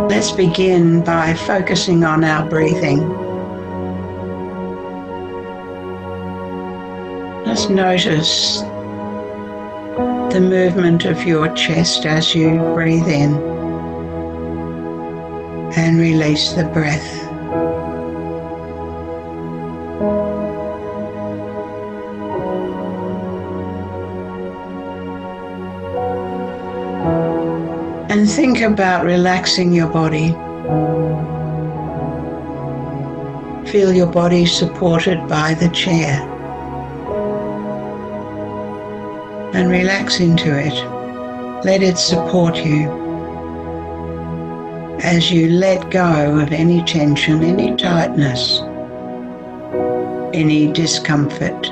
Let's begin by focusing on our breathing. Just notice the movement of your chest as you breathe in and release the breath. And think about relaxing your body. Feel your body supported by the chair. And relax into it. Let it support you as you let go of any tension, any tightness, any discomfort.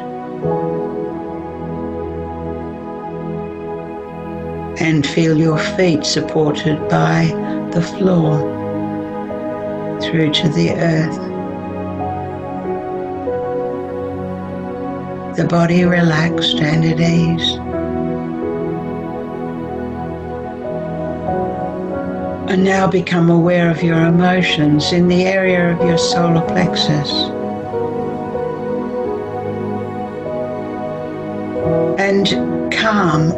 And feel your feet supported by the floor through to the earth. The body relaxed and at ease. And now become aware of your emotions in the area of your solar plexus. And calm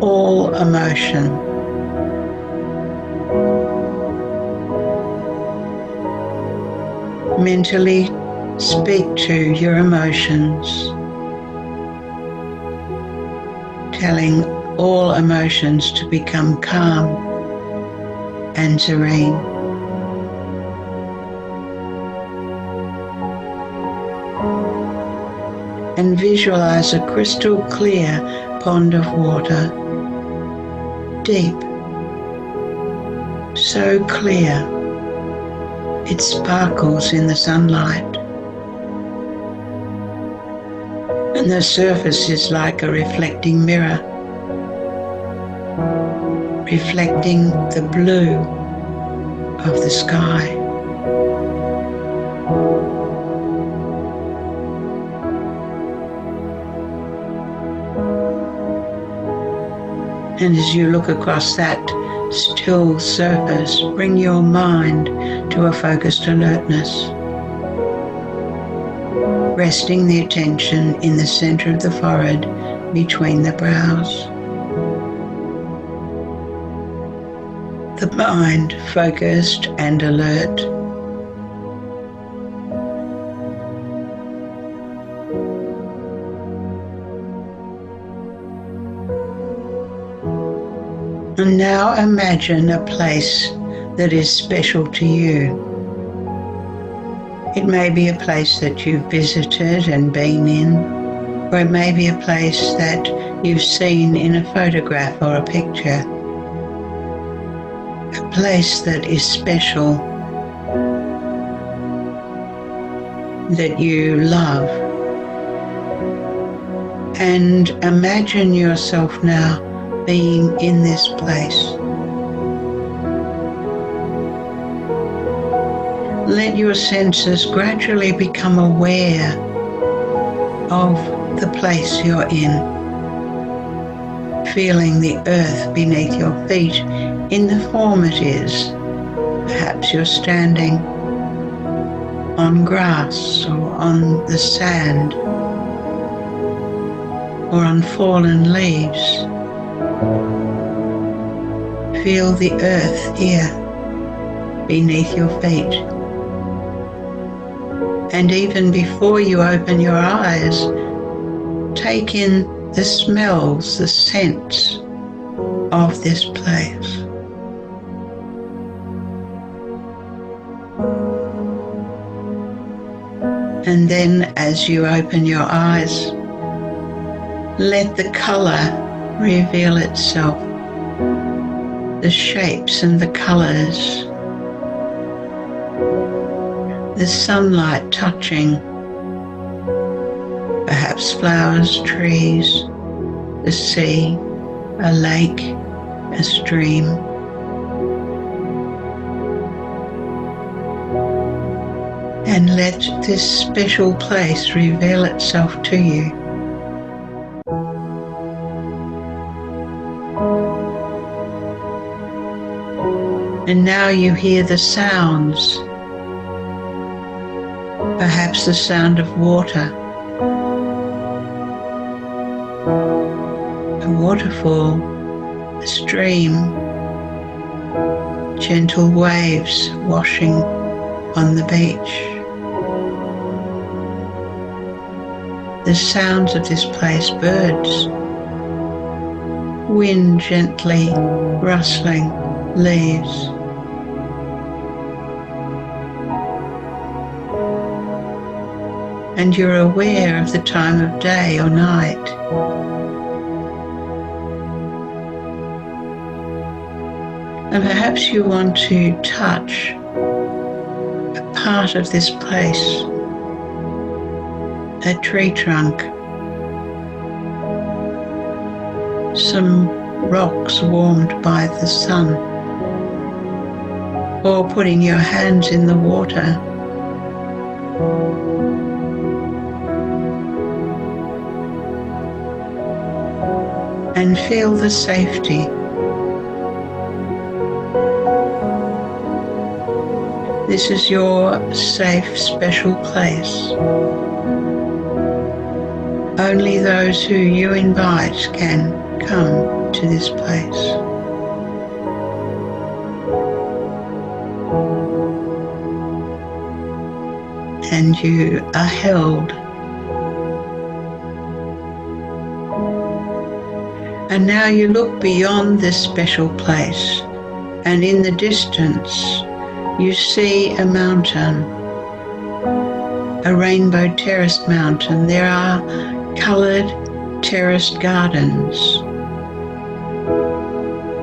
all emotion. Mentally speak to your emotions, telling all emotions to become calm and serene. And visualize a crystal clear pond of water. Deep, so clear, it sparkles in the sunlight, and the surface is like a reflecting mirror, reflecting the blue of the sky. And as you look across that still surface, bring your mind to a focused alertness, resting the attention in the center of the forehead between the brows. The mind focused and alert. And now imagine a place that is special to you. It may be a place that you've visited and been in, or it may be a place that you've seen in a photograph or a picture. A place that is special, that you love. And imagine yourself now being in this place. Let your senses gradually become aware of the place you're in, feeling the earth beneath your feet in the form it is. Perhaps you're standing on grass or on the sand or on fallen leaves. Feel the earth here beneath your feet. And even before you open your eyes, take in the smells, the scents of this place. And then as you open your eyes, let the color reveal itself. The shapes and the colors, the sunlight touching, perhaps flowers, trees, the sea, a lake, a stream. And let this special place reveal itself to you. And now you hear the sounds, perhaps the sound of water, a waterfall, a stream, gentle waves washing on the beach. The sounds of this place, birds, wind gently rustling leaves. And you're aware of the time of day or night. And perhaps you want to touch a part of this place, a tree trunk, some rocks warmed by the sun, or putting your hands in the water. And feel the safety. This is your safe, special place. Only those who you invite can come to this place. And you are held. And now you look beyond this special place, and in the distance you see a mountain, a rainbow terraced mountain. There are coloured terraced gardens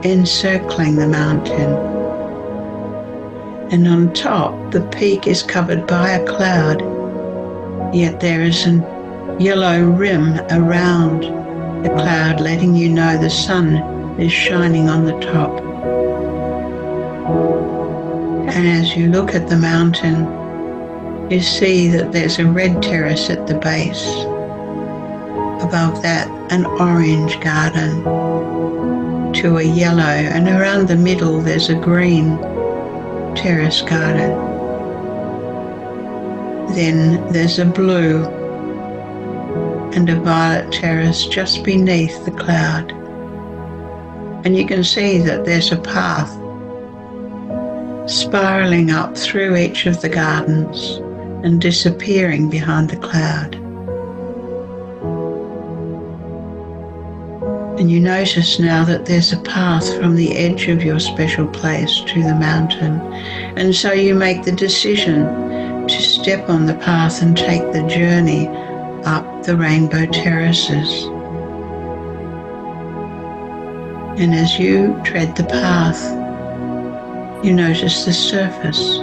encircling the mountain. And on top, the peak is covered by a cloud, yet there is a yellow rim around the cloud, letting you know the sun is shining on the top. And as you look at the mountain, you see that there's a red terrace at the base. Above that, an orange garden to a yellow, and around the middle there's a green terrace garden. Then there's a blue and a violet terrace just beneath the cloud. And you can see that there's a path spiralling up through each of the gardens and disappearing behind the cloud. And you notice now that there's a path from the edge of your special place to the mountain. And so you make the decision to step on the path and take the journey up the rainbow terraces. And as you tread the path, you notice the surface,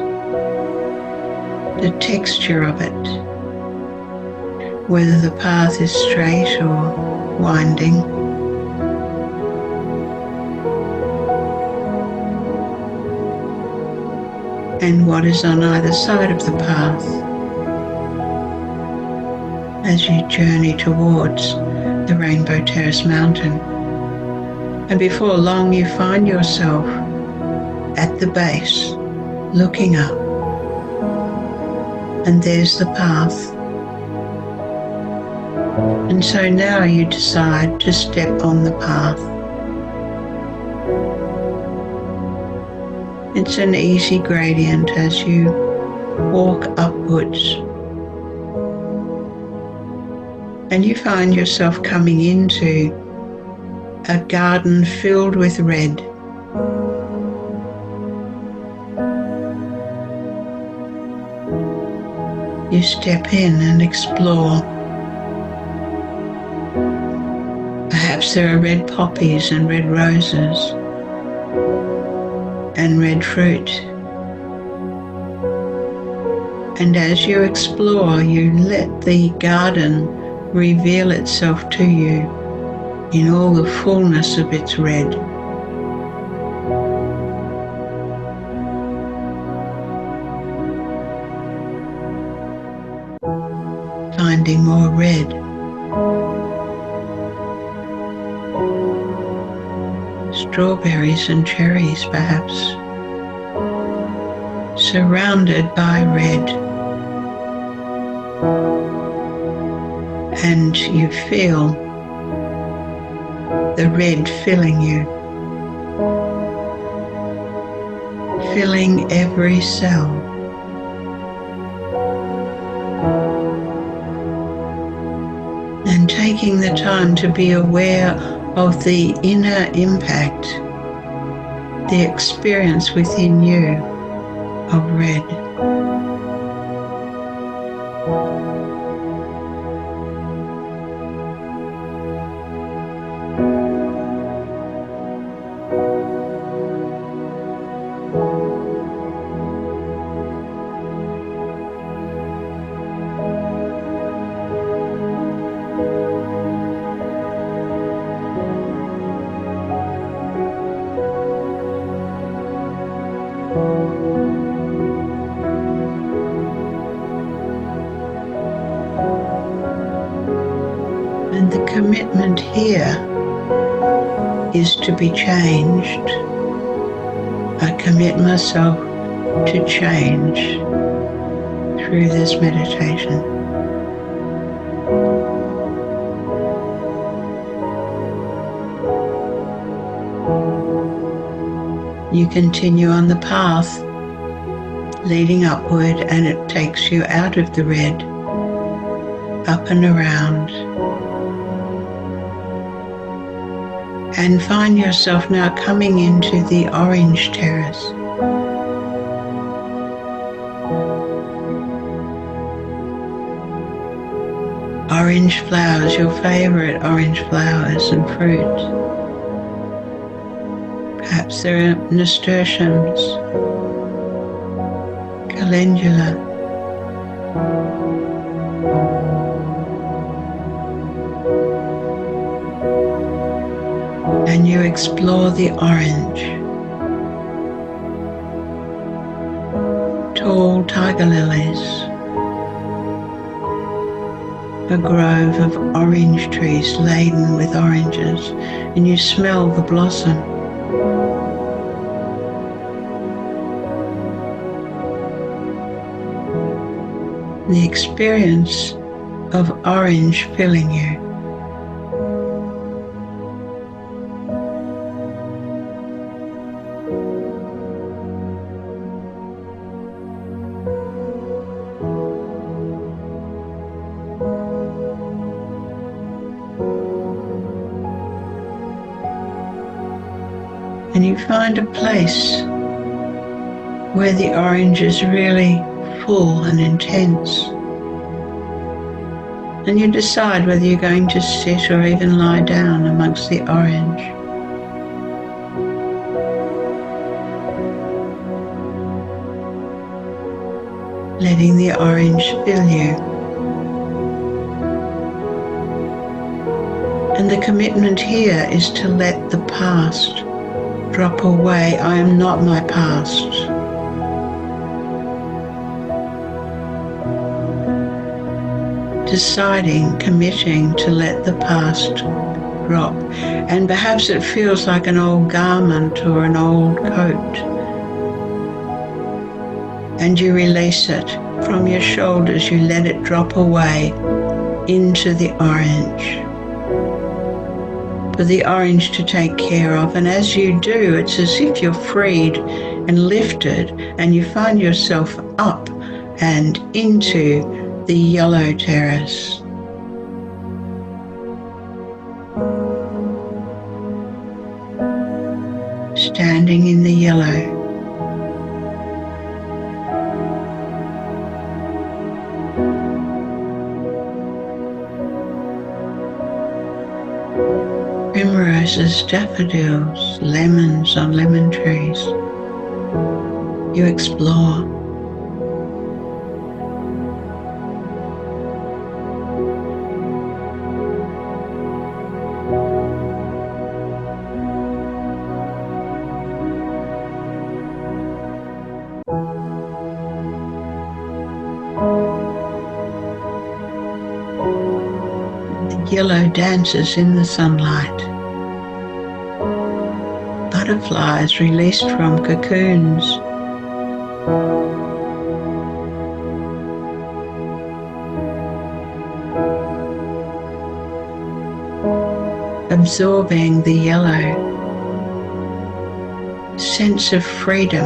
the texture of it, whether the path is straight or winding. And what is on either side of the path as you journey towards the Rainbow Terrace Mountain. And before long you find yourself at the base, looking up, and there's the path. And so now you decide to step on the path. It's an easy gradient as you walk upwards. And you find yourself coming into a garden filled with red. You step in and explore. Perhaps there are red poppies and red roses and red fruit. And as you explore, you let the garden reveal itself to you in all the fullness of its red. Finding more red. Strawberries and cherries, perhaps. surrounded by red, and you feel the red filling you, filling every cell. And taking the time to be aware of the inner impact, the experience within you of red. And the commitment here is to be changed. I commit myself to change through this meditation. You continue on the path leading upward, and it takes you out of the red, up and around, and find yourself now coming into the orange terrace. Orange flowers, your favorite orange flowers and fruit. Perhaps there are nasturtiums, calendula, and you explore the orange. Tall tiger lilies, a grove of orange trees laden with oranges, and you smell the blossom. The experience of orange filling you. And you find a place where the orange is really full and intense. And you decide whether you're going to sit or even lie down amongst the orange. Letting the orange fill you. And the commitment here is to let the past drop away. I am not my past. Deciding, committing to let the past drop. And perhaps it feels like an old garment or an old coat. And you release it from your shoulders. You let it drop away into the orange. For the orange to take care of. And as you do, it's as if you're freed and lifted, and you find yourself up and into the yellow terrace. Standing in the yellow. Primroses, daffodils, lemons on lemon trees. You explore. The yellow dances in the sunlight. Butterflies released from cocoons Absorbing the yellow sense of freedom,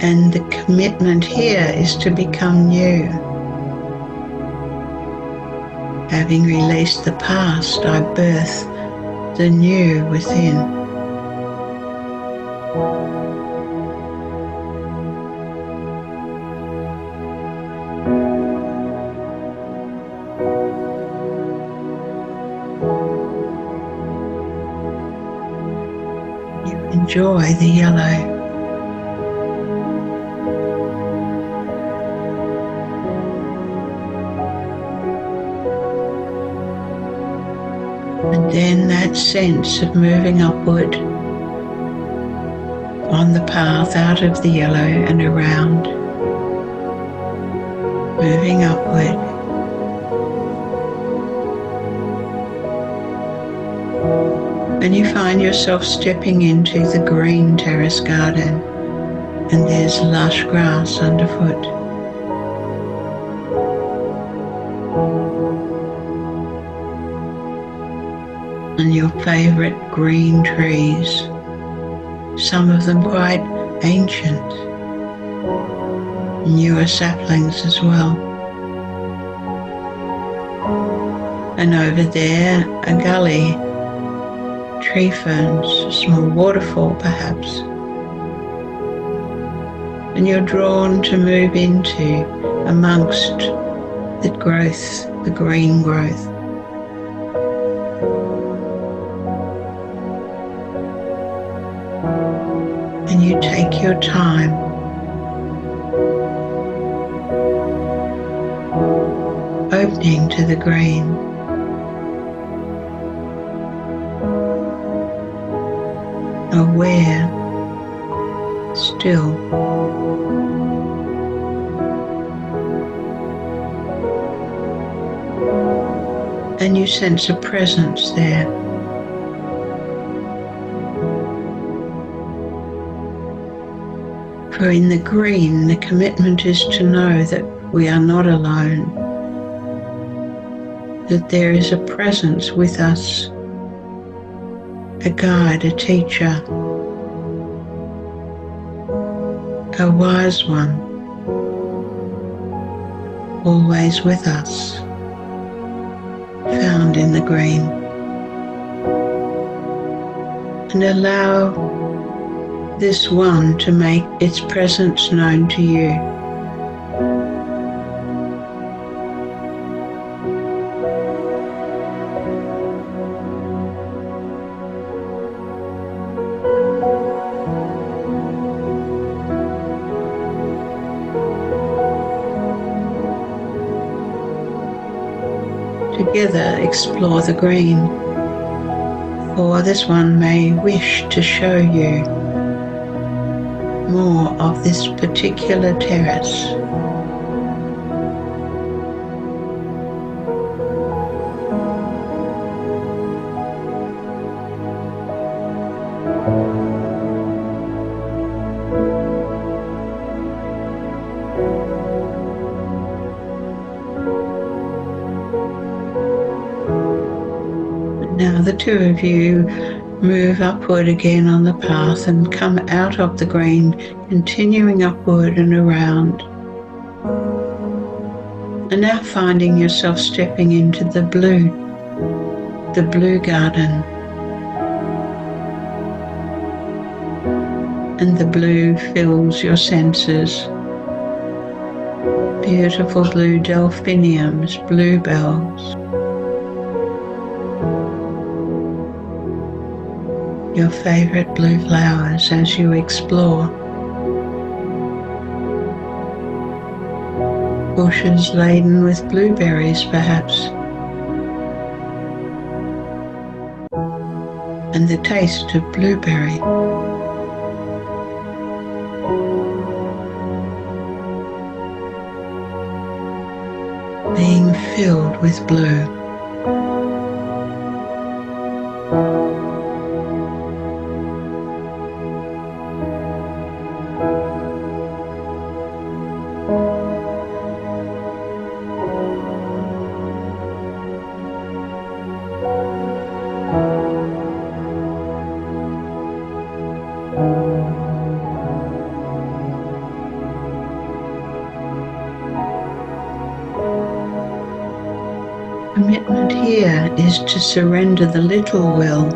and the commitment here is to become new. Having released the past, I birth the new within. Enjoy the yellow. And then that sense of moving upward on the path out of the yellow and around, moving upward. And you find yourself stepping into the green terrace garden, and there's lush grass underfoot. And your favourite green trees, some of them quite ancient, newer saplings as well. And over there, a gully, tree ferns, a small waterfall perhaps. And you're drawn to move into amongst the growth, the green growth. And you take your time, opening to the green. Aware, still. And you sense a presence there. For in the green, the commitment is to know that we are not alone, that there is a presence with us, a guide, a teacher, a wise one, always with us, found in the green. And allow this one to make its presence known to you. Together explore the green, for this one may wish to show you more of this particular terrace. Now the two of you move upward again on the path and come out of the green, continuing upward and around. And now finding yourself stepping into the blue garden. And the blue fills your senses. Beautiful blue delphiniums, bluebells. Your favourite blue flowers as you explore. Bushes laden with blueberries perhaps. And the taste of blueberry. Being filled with blue. commitment here is to surrender the little will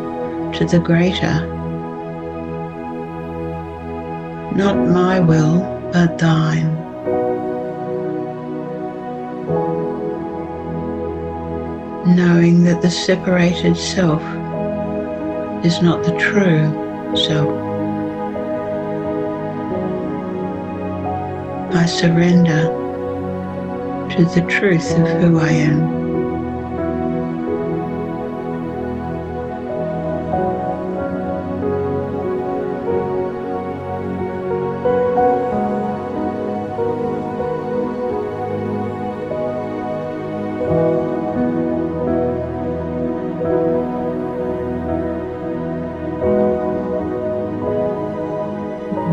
to the greater. Not my will, but thine. Knowing that the separated self is not the true self. I surrender to the truth of who I am.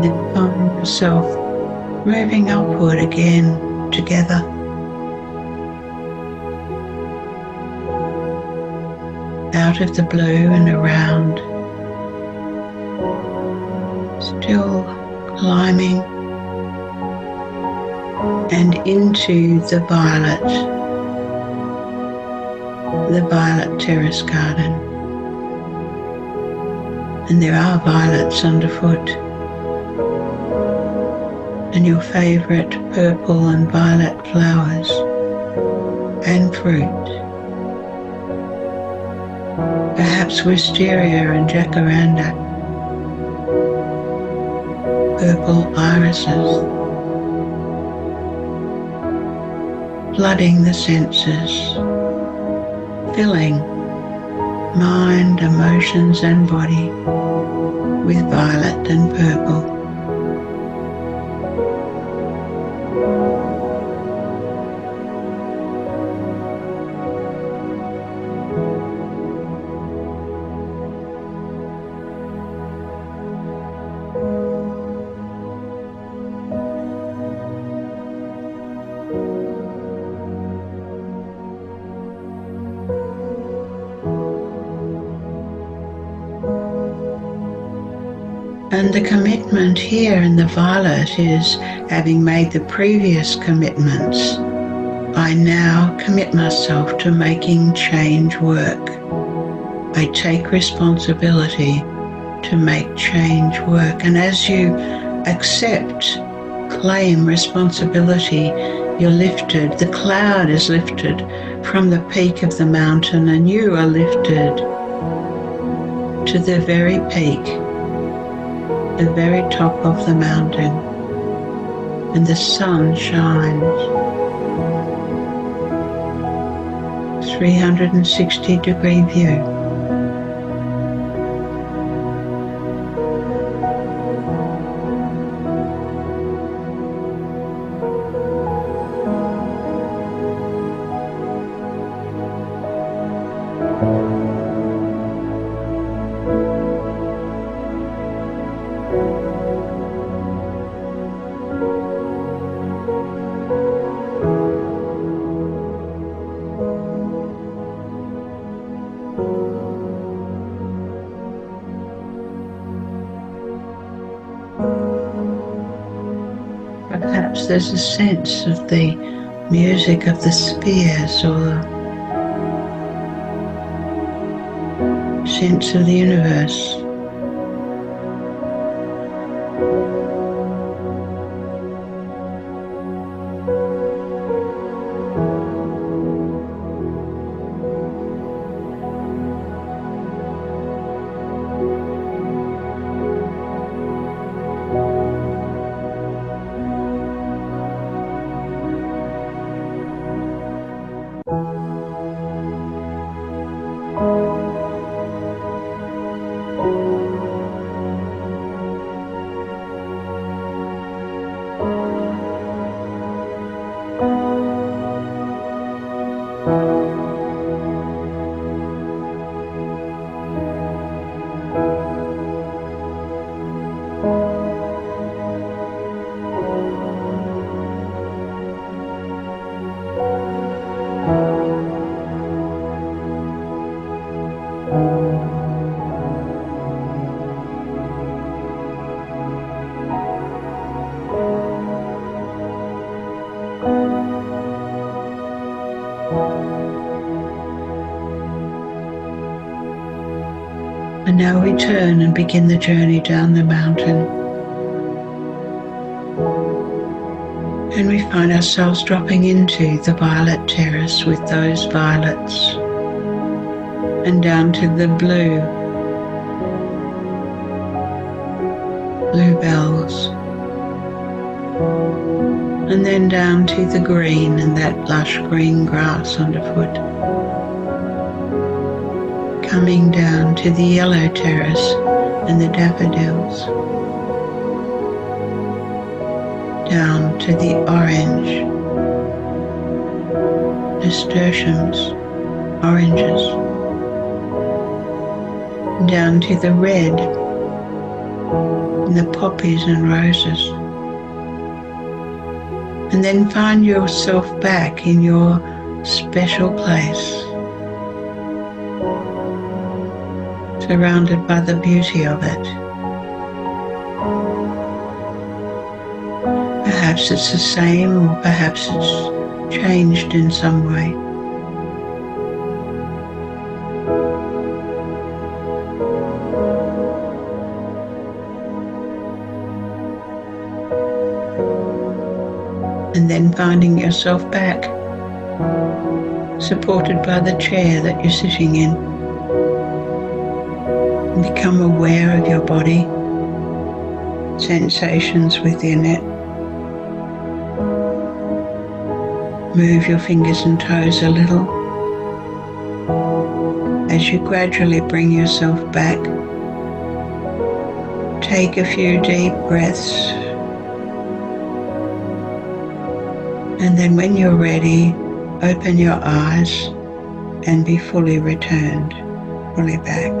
Then find yourself moving upward again together. Out of the blue and around. Still climbing and into the violet terrace garden. And there are violets underfoot. And your favourite purple and violet flowers and fruit. Perhaps wisteria and jacaranda, purple irises, flooding the senses, filling mind, emotions and body with violet and purple. And the commitment here in the violet is, having made the previous commitments, I now commit myself to making change work. I take responsibility to make change work. And as you accept, claim responsibility, you're lifted. The cloud is lifted from the peak of the mountain, and you are lifted to the very peak, the very top of the mountain, and the sun shines 360-degree view. Perhaps there's a sense of the music of the spheres, or sense of the universe. And now we turn and begin the journey down the mountain. And we find ourselves dropping into the violet terrace with those violets, and down to the bluebells, and then down to the green and that lush green grass underfoot, coming down to the yellow terrace and the daffodils, down to the orange nasturtiums, oranges, down to the red and the poppies and roses. And then find yourself back in your special place, surrounded by the beauty of it. Perhaps it's the same, or perhaps it's changed in some way. And then finding yourself back, supported by the chair that you're sitting in. And become aware of your body, sensations within it. Move your fingers and toes a little. As you gradually bring yourself back, take a few deep breaths. And then when you're ready, open your eyes and be fully returned, fully back.